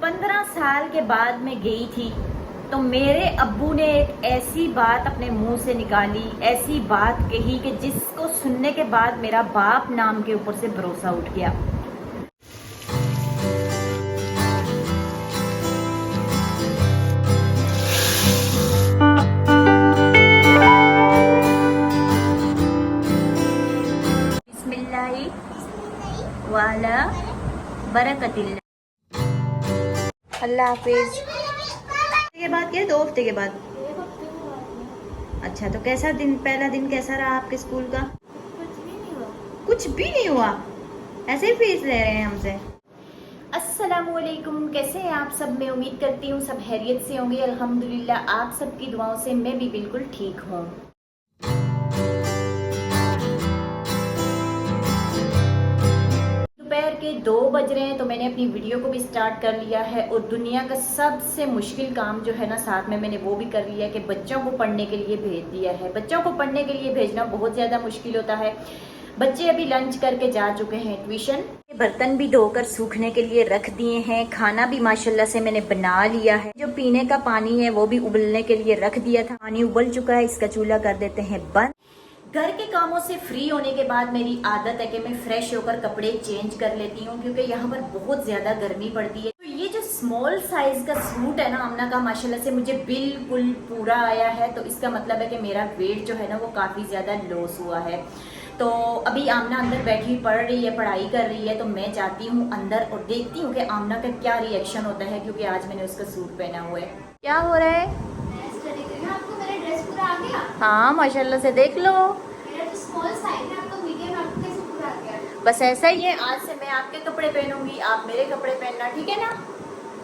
15 साल के बाद मैं गई थी तो मेरे अब्बू ने एक ऐसी बात अपने मुंह से निकाली, ऐसी बात कही कि जिसको सुनने के बाद मेरा बाप नाम के ऊपर से भरोसा उठ गया। बिस्मिल्लाहि वाला बरकतिल्लाह। अल्लाह हाफिज। के बाद क्या, 2 हफ्ते के बाद? अच्छा, तो कैसा दिन, पहला दिन कैसा रहा आपके स्कूल का? कुछ भी नहीं हुआ, ऐसे ही फीस ले रहे हैं हमसे। अस्सलामुअलैकुम, कैसे हैं आप सब? मैं उम्मीद करती हूँ सब खैरियत से होंगे। अल्हम्दुलिल्लाह आप सबकी दुआओं से मैं भी बिल्कुल ठीक हूँ। दोपहर के 2 बज रहे हैं तो मैंने अपनी वीडियो को भी स्टार्ट कर लिया है और दुनिया का सबसे मुश्किल काम जो है ना साथ में मैंने वो भी कर लिया है कि बच्चों को पढ़ने के लिए भेज दिया है। बच्चों को पढ़ने के लिए भेजना बहुत ज़्यादा मुश्किल होता है। बच्चे अभी लंच करके जा चुके हैं ट्यूशन। बर्तन भी धोकर सूखने के लिए रख दिए हैं। खाना भी माशाल्लाह से मैंने बना लिया है। जो पीने का पानी है वो भी उबलने के लिए रख दिया था। पानी उबल चुका है, इसका चूल्हा कर देते हैं बंद। घर के कामों से फ्री होने के बाद मेरी आदत है कि मैं फ्रेश होकर कपड़े चेंज कर लेती हूँ क्योंकि यहाँ पर बहुत ज्यादा गर्मी पड़ती है। तो ये जो स्मॉल साइज का सूट है ना आमना का, माशाल्लाह से मुझे बिल्कुल पूरा आया है। तो इसका मतलब है कि मेरा वेट जो है ना वो काफी ज्यादा लॉस हुआ है। तो अभी आमना अंदर बैठी पढ़ रही है, पढ़ाई कर रही है, तो मैं जाती हूँ अंदर और देखती हूँ कि आमना का क्या रिएक्शन होता है क्योंकि आज मैंने उसका सूट पहना हुआ है। क्या हो रहा है? आपको मेरा ड्रेस पूरा आ गया? हाँ माशाल्लाह से, देख लो। मेरा जो स्मॉल साइज है आपका मीडियम, आपको कैसे पूरा आ गया? बस ऐसा ही है, आज से मैं आपके कपड़े पहनूंगी, आप मेरे कपड़े पहनना, ठीक है ना?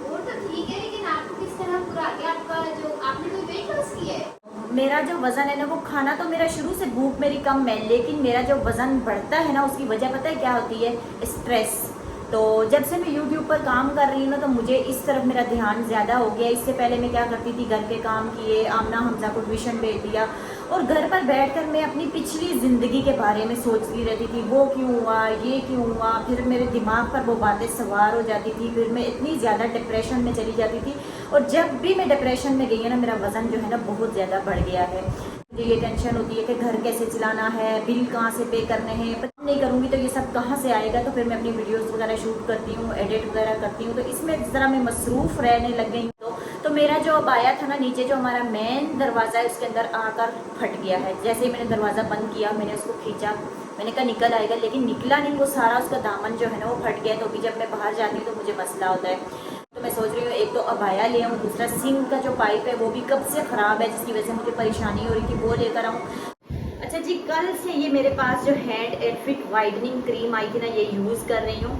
वो तो ठीक है, लेकिन आपको किस तरह पूरा आ गया? आपका जो आपने कोई वेट लॉस किया है? मेरा जो वजन है ना वो, खाना तो मेरा शुरू से भूख मेरी कम है, लेकिन मेरा जो वजन बढ़ता है ना उसकी वजह पता है क्या होती है? स्ट्रेस। तो जब से मैं YouTube पर काम कर रही हूँ ना तो मुझे इस तरफ मेरा ध्यान ज़्यादा हो गया। इससे पहले मैं क्या करती थी, घर के काम किए, आमना हमजा को ट्यूशन भेज दिया और घर पर बैठकर मैं अपनी पिछली ज़िंदगी के बारे में सोचती रहती थी। वो क्यों हुआ, ये क्यों हुआ, फिर मेरे दिमाग पर वो बातें सवार हो जाती थी। फिर मैं इतनी ज़्यादा डिप्रेशन में चली जाती थी और जब भी मैं डिप्रेशन में गई है ना मेरा वज़न जो है ना बहुत ज़्यादा बढ़ गया है। मुझे ये टेंशन होती है कि घर कैसे चलाना है, बिल कहाँ से पे करने हैं, पर नहीं करूँगी तो ये सब कहाँ से आएगा। तो फिर मैं अपनी वीडियोस वगैरह शूट करती हूँ, एडिट वगैरह करती हूँ, तो इसमें ज़रा मैं मसरूफ़ रहने लग गई। तो मेरा जो अब आया था ना नीचे, जो हमारा मेन दरवाज़ा है उसके अंदर आकर फट गया है। जैसे ही मैंने दरवाज़ा बंद किया मैंने उसको खींचा, मैंने कहा निकल आएगा, लेकिन निकला नहीं। वो सारा उसका दामन जो है ना वो फट गया। तो अभी जब मैं बाहर जाती हूँ तो मुझे मसला होता है। तो मैं सोच रही हूँ एक तो अबाया ले आऊँ, दूसरा सिंक का जो पाइप है वो भी कब से ख़राब है जिसकी वजह से मुझे परेशानी हो रही थी, वो लेकर आऊँ। अच्छा जी, कल से ये मेरे पास जो hand and feet whitening cream आई थी ना ये यूज़ कर रही हूँ।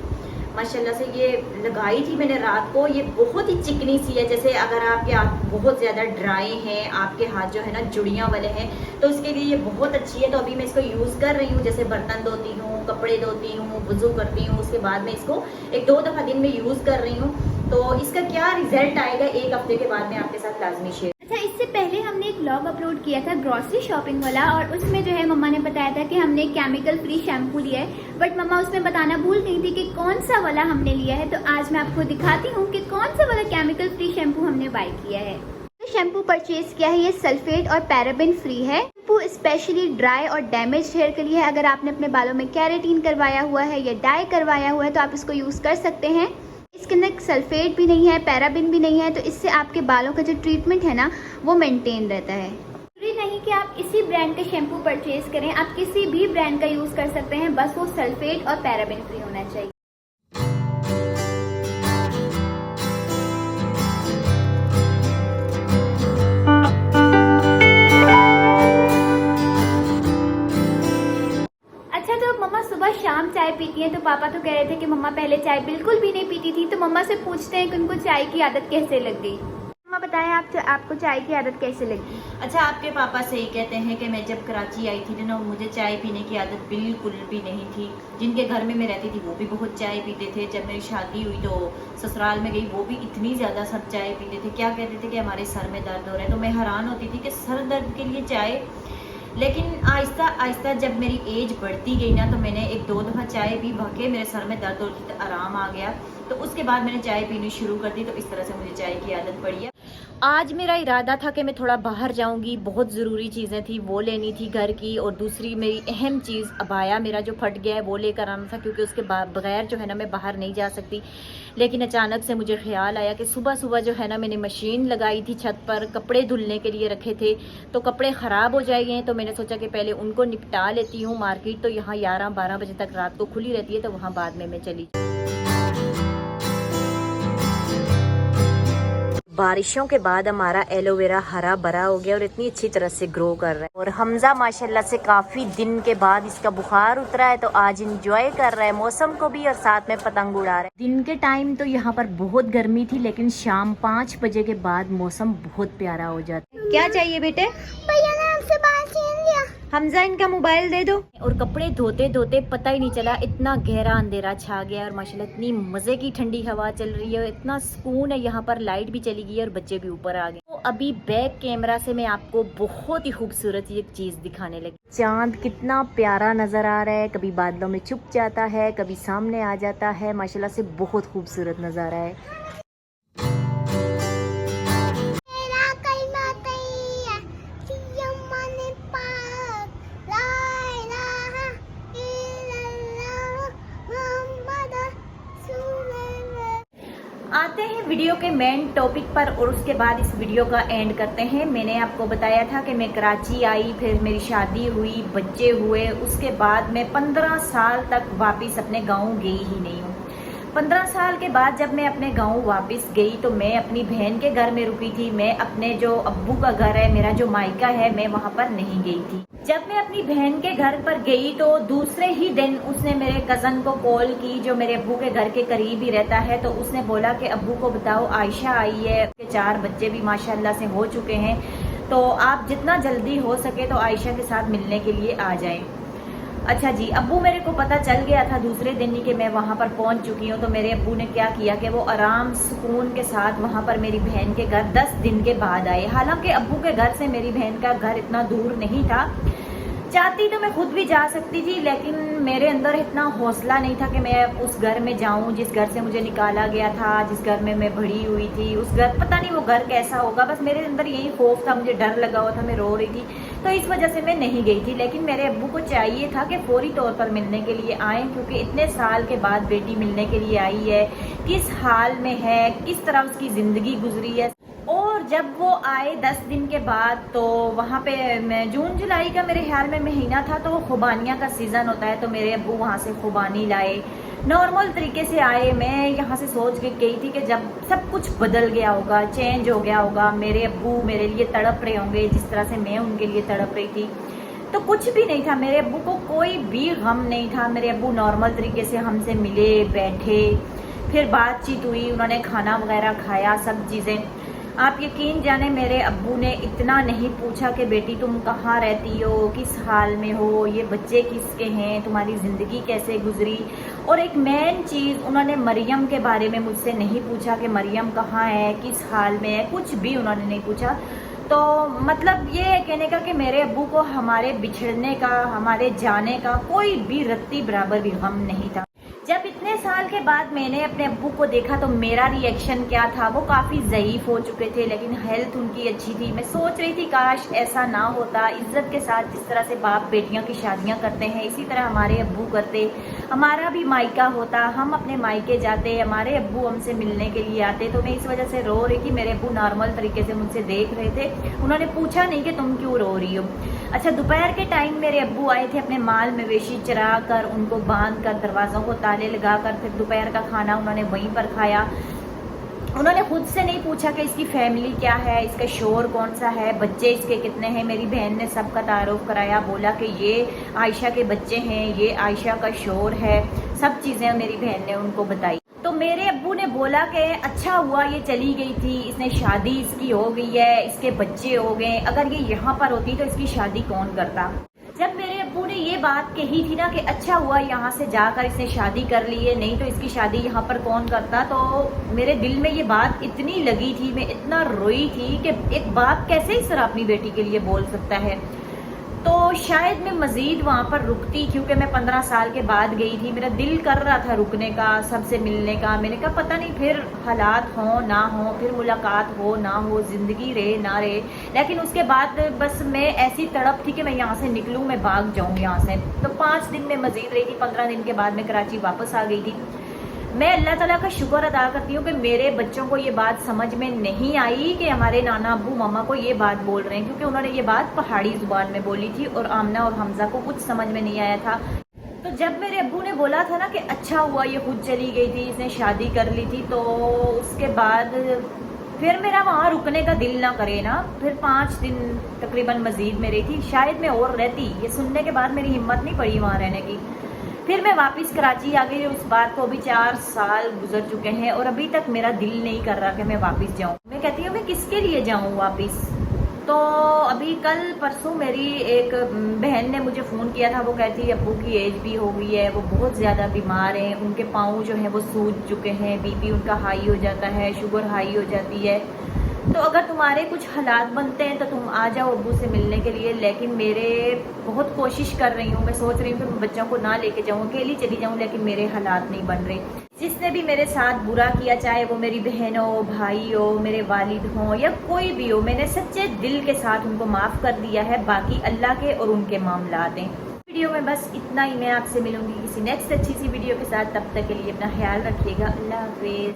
माशाल्लाह से ये लगाई थी मैंने रात को। ये बहुत ही चिकनी सी है, जैसे अगर आपके हाथ बहुत ज़्यादा ड्राई हैं, आपके हाथ जो है ना जुड़ियाँ वाले हैं, तो इसके लिए ये बहुत अच्छी है। तो अभी मैं इसको यूज़ कर रही हूँ, जैसे बर्तन धोती हूँ, कपड़े धोती हूँ, वुज़ू करती हूँ, उसके बाद मैं इसको 1-2 दफ़ा दिन में यूज़ कर रही हूँ। तो इसका क्या रिजल्ट आएगा 1 हफ्ते के बाद मैं आपके साथ लाजमी शेयर। अच्छा, इससे पहले हमने एक व्लॉग अपलोड किया था ग्रॉसरी शॉपिंग वाला, और उसमें जो है मम्मा ने बताया था कि हमने केमिकल फ्री शैम्पू लिया है, बट मम्मा उसमें बताना भूल गई थी कि कौन सा वाला हमने लिया है। तो आज मैं आपको दिखाती हूँ कि कौन सा वाला केमिकल फ्री शैम्पू हमने बाय किया है। जो शैम्पू परचेज किया है ये सल्फेट और पैराबेन फ्री है। शैम्पू स्पेशली ड्राई और डैमेज हेयर के लिए है। अगर आपने अपने बालों में केराटिन करवाया हुआ है या डाई करवाया हुआ है तो आप इसको यूज़ कर सकते हैं। इसके अंदर सल्फेट भी नहीं है, पैराबिन भी नहीं है, तो इससे आपके बालों का जो ट्रीटमेंट है ना वो मेंटेन रहता है। जरूरी नहीं कि आप इसी ब्रांड का शैम्पू परचेज करें, आप किसी भी ब्रांड का यूज़ कर सकते हैं, बस वो सल्फेट और पैराबिन फ्री होना चाहिए। अच्छा, तो मम्मा सुबह शाम चाय पीती हैं, तो पापा तो कह रहे थे कि मम्मा पहले चाय बिल्कुल भी नहीं पीती थी। तो मम्मा से पूछते हैं कि उनको चाय की आदत कैसे लग गई। मम्मा बताएं आपको चाय की आदत कैसे लगी? अच्छा, आपके पापा सही कहते हैं कि मैं जब कराची आई थी ना मुझे चाय पीने की आदत बिल्कुल भी नहीं थी। जिनके घर में मैं रहती थी वो भी बहुत चाय पीते थे। जब मेरी शादी हुई तो ससुराल में गई, वो भी इतनी ज़्यादा सब चाय पीते थे। क्या कहते थे कि हमारे सर में दर्द हो रहा है, तो मैं हैरान होती थी कि सर दर्द के लिए चाय। लेकिन आहिस्ता आहिस्ता जब मेरी एज बढ़ती गई ना तो मैंने 1-2 दफ़ा चाय पी, वाकई मेरे सर में दर्द होती थी, आराम आ गया। तो उसके बाद मैंने चाय पीनी शुरू कर दी, तो इस तरह से मुझे चाय की आदत पड़ी है। आज मेरा इरादा था कि मैं थोड़ा बाहर जाऊंगी, बहुत ज़रूरी चीज़ें थी वो लेनी थी घर की, और दूसरी मेरी अहम चीज़ अबाया मेरा जो फट गया है वो लेकर आना था, क्योंकि उसके बगैर जो है ना मैं बाहर नहीं जा सकती। लेकिन अचानक से मुझे ख्याल आया कि सुबह सुबह जो है ना मैंने मशीन लगाई थी छत पर, कपड़े धुलने के लिए रखे थे, तो कपड़े ख़राब हो जाएंगे, तो मैंने सोचा कि पहले उनको निपटा लेती हूँ। मार्केट तो यहाँ 11-12 बजे तक रात को खुली रहती है, तो वहाँ बाद में मैं चली। बारिशों के बाद हमारा एलोवेरा हरा भरा हो गया और इतनी अच्छी तरह से ग्रो कर रहा है। और हमजा माशाल्लाह से काफ़ी दिन के बाद इसका बुखार उतरा है, तो आज इंजॉय कर रहा है मौसम को भी और साथ में पतंग उड़ा रहा है। दिन के टाइम तो यहाँ पर बहुत गर्मी थी, लेकिन शाम 5 बजे के बाद मौसम बहुत प्यारा हो जाता है। क्या चाहिए बेटे? भैया ने हमसे बात छीन लिया। हमजा इनका मोबाइल दे दो। और कपड़े धोते धोते पता ही नहीं चला, इतना गहरा अंधेरा छा गया और माशाल्लाह इतनी मजे की ठंडी हवा चल रही है, इतना सुकून है। यहाँ पर लाइट भी चली गई है और बच्चे भी ऊपर आ गए। तो अभी बैक कैमरा से मैं आपको बहुत ही खूबसूरत एक चीज दिखाने लगी। चांद कितना प्यारा नजर आ रहा है, कभी बादलों में छुप जाता है, कभी सामने आ जाता है, माशाल्लाह से बहुत खूबसूरत नजारा है। आते हैं वीडियो के मेन टॉपिक पर और उसके बाद इस वीडियो का एंड करते हैं। मैंने आपको बताया था कि मैं कराची आई, फिर मेरी शादी हुई, बच्चे हुए, उसके बाद मैं 15 साल तक वापस अपने गांव गई ही नहीं हूँ। 15 साल के बाद जब मैं अपने गांव वापस गई तो मैं अपनी बहन के घर में रुकी थी। मैं अपने जो अब्बू का घर है, मेरा जो मायका है, मैं वहाँ पर नहीं गई थी। जब मैं अपनी बहन के घर पर गई तो दूसरे ही दिन उसने मेरे कज़न को कॉल की, जो मेरे अब्बू के घर के करीब ही रहता है। तो उसने बोला कि अब्बू को बताओ आयशा आई है, उसके 4 बच्चे भी माशाल्लाह से हो चुके हैं, तो आप जितना जल्दी हो सके तो आयशा के साथ मिलने के लिए आ जाएं। अच्छा जी, अब्बू मेरे को पता चल गया था दूसरे दिन ही कि मैं वहाँ पर पहुँच चुकी हूँ। तो मेरे अब्बू ने क्या किया कि वो आराम सुकून के साथ वहाँ पर मेरी बहन के घर 10 दिन के बाद आए। हालांकि अब्बू के घर से मेरी बहन का घर इतना दूर नहीं था, चाहती तो मैं खुद भी जा सकती थी, लेकिन मेरे अंदर इतना हौसला नहीं था कि मैं उस घर में जाऊं जिस घर से मुझे निकाला गया था, जिस घर में मैं बड़ी हुई थी। उस घर पता नहीं वो घर कैसा होगा, बस मेरे अंदर यही खौफ था, मुझे डर लगा हुआ था, मैं रो रही थी, तो इस वजह से मैं नहीं गई थी। लेकिन मेरे अब्बू को चाहिए था कि फौरी तौर पर मिलने के लिए आए, क्योंकि इतने साल के बाद बेटी मिलने के लिए आई है, किस हाल में है, किस तरह उसकी ज़िंदगी गुजरी है। और जब वो आए 10 दिन के बाद, तो वहाँ पे मैं जून जुलाई का मेरे ख्याल में महीना था, तो वो खुबानियाँ का सीज़न होता है, तो मेरे अब्बू वहाँ से खुबानी लाए, नॉर्मल तरीके से आए। मैं यहाँ से सोच के गई थी कि जब सब कुछ बदल गया होगा, चेंज हो गया होगा, मेरे अब्बू मेरे लिए तड़प रहे होंगे जिस तरह से मैं उनके लिए तड़प रही थी, तो कुछ भी नहीं था। मेरे अब्बू को कोई भी गम नहीं था। मेरे अब्बू नॉर्मल तरीके से हमसे मिले, बैठे, फिर बातचीत हुई, उन्होंने खाना वगैरह खाया, सब चीज़ें। आप यकीन जाने मेरे अब्बू ने इतना नहीं पूछा कि बेटी तुम कहाँ रहती हो, किस हाल में हो, ये बच्चे किसके हैं, तुम्हारी ज़िंदगी कैसे गुजरी। और एक मेन चीज़, उन्होंने मरियम के बारे में मुझसे नहीं पूछा कि मरियम कहाँ है, किस हाल में है, कुछ भी उन्होंने नहीं पूछा। तो मतलब ये है कहने का कि मेरे अब्बू को हमारे बिछड़ने का, हमारे जाने का कोई भी रत्ती बराबर भी गम नहीं था। जब इतने साल के बाद मैंने अपने अब्बू को देखा तो मेरा रिएक्शन क्या था, वो काफ़ी ज़ईफ़ हो चुके थे, लेकिन हेल्थ उनकी अच्छी थी। मैं सोच रही थी काश ऐसा ना होता, इज्जत के साथ जिस तरह से बाप बेटियों की शादियां करते हैं इसी तरह हमारे अब्बू करते, हमारा भी मायका होता, हम अपने मायके जाते, हमारे अब्बू हमसे मिलने के लिए आते। तो मैं इस वजह से रो रही थी। मेरे अब्बू नॉर्मल तरीके से मुझसे देख रहे थे, उन्होंने पूछा नहीं कि तुम क्यों रो रही हो। अच्छा, दोपहर के टाइम मेरे अब्बू आए थे अपने माल मवेशी चरा कर, उनको बांध कर, दरवाज़ों को ताले लगाकर, फिर दोपहर का खाना उन्होंने वहीं पर खाया। उन्होंने खुद से नहीं पूछा कि इसकी फैमिली क्या है, इसका शोर कौन सा है, बच्चे इसके कितने हैं। मेरी बहन ने सबका तारुफ कराया, बोला कि ये आयशा के बच्चे हैं, ये आयशा का शोर है, सब चीज़ें मेरी बहन ने उनको बताई। तो मेरे अब्बू ने बोला कि अच्छा हुआ ये चली गई थी, इसने शादी इसकी हो गई है, इसके बच्चे हो गए, अगर ये यहाँ पर होती तो इसकी शादी कौन करता। जब मेरे अब्बू ने ये बात कही थी ना कि अच्छा हुआ यहाँ से जाकर इसने शादी कर ली है, नहीं तो इसकी शादी यहाँ पर कौन करता, तो मेरे दिल में ये बात इतनी लगी थी, मैं इतना रोई थी कि एक बाप कैसे इस तरह अपनी बेटी के लिए बोल सकता है। तो शायद मैं मज़ीद वहाँ पर रुकती, क्योंकि मैं 15 साल के बाद गई थी। मेरा दिल कर रहा था रुकने का, सबसे मिलने का। मैंने कहा पता नहीं फिर हालात हों ना हो, फिर मुलाकात हो ना हो, ज़िंदगी रहे ना रहे। लेकिन उसके बाद बस मैं ऐसी तड़प थी कि मैं यहाँ से निकलूँ, मैं भाग जाऊँ यहाँ से। तो 5 दिन में मज़ीद रही थी। 15 दिन के बाद मैं कराची वापस आ गई थी। मैं अल्लाह ताला का शुक्र अदा करती हूँ कि मेरे बच्चों को ये बात समझ में नहीं आई कि हमारे नाना अब्बू मामा को ये बात बोल रहे हैं, क्योंकि उन्होंने ये बात पहाड़ी ज़ुबान में बोली थी और आमना और हमजा को कुछ समझ में नहीं आया था। तो जब मेरे अब्बू ने बोला था ना कि अच्छा हुआ ये खुद चली गई थी, इसने शादी कर ली थी, तो उसके बाद फिर मेरा वहाँ रुकने का दिल ना करे ना। फिर 5 दिन तकरीबन मज़ीद में रही थी। शायद मैं और रहती, ये सुनने के बाद मेरी हिम्मत नहीं पड़ी वहाँ रहने की। फिर मैं वापस कराची आ गई। उस बात को अभी 4 साल गुजर चुके हैं और अभी तक मेरा दिल नहीं कर रहा कि मैं वापस जाऊं। मैं कहती हूँ मैं किसके लिए जाऊं वापस। तो अभी कल परसों मेरी एक बहन ने मुझे फ़ोन किया था। वो कहती है अब्बू की एज भी हो गई है, वो बहुत ज़्यादा बीमार हैं, उनके पाँव जो हैं वो सूज चुके हैं, बीपी उनका हाई हो जाता है, शुगर हाई हो जाती है। तो अगर तुम्हारे कुछ हालात बनते हैं तो तुम आ जाओ अब्बू से मिलने के लिए। लेकिन मेरे बहुत कोशिश कर रही हूँ, मैं सोच रही हूँ कि मैं बच्चों को ना लेके जाऊँ, अकेली चली जाऊँ, लेकिन मेरे हालात नहीं बन रहे। जिसने भी मेरे साथ बुरा किया, चाहे वो मेरी बहन हो, भाई हो, मेरे वालिद हों या कोई भी हो, मैंने सच्चे दिल के साथ उनको माफ़ कर दिया है। बाकी अल्लाह के और उनके मामलात हैं। वीडियो में बस इतना ही। मैं आपसे मिलूंगी किसी नेक्स्ट अच्छी सी वीडियो के साथ। तब तक के लिए अपना ख्याल रखिएगा। अल्लाह हाफिज़।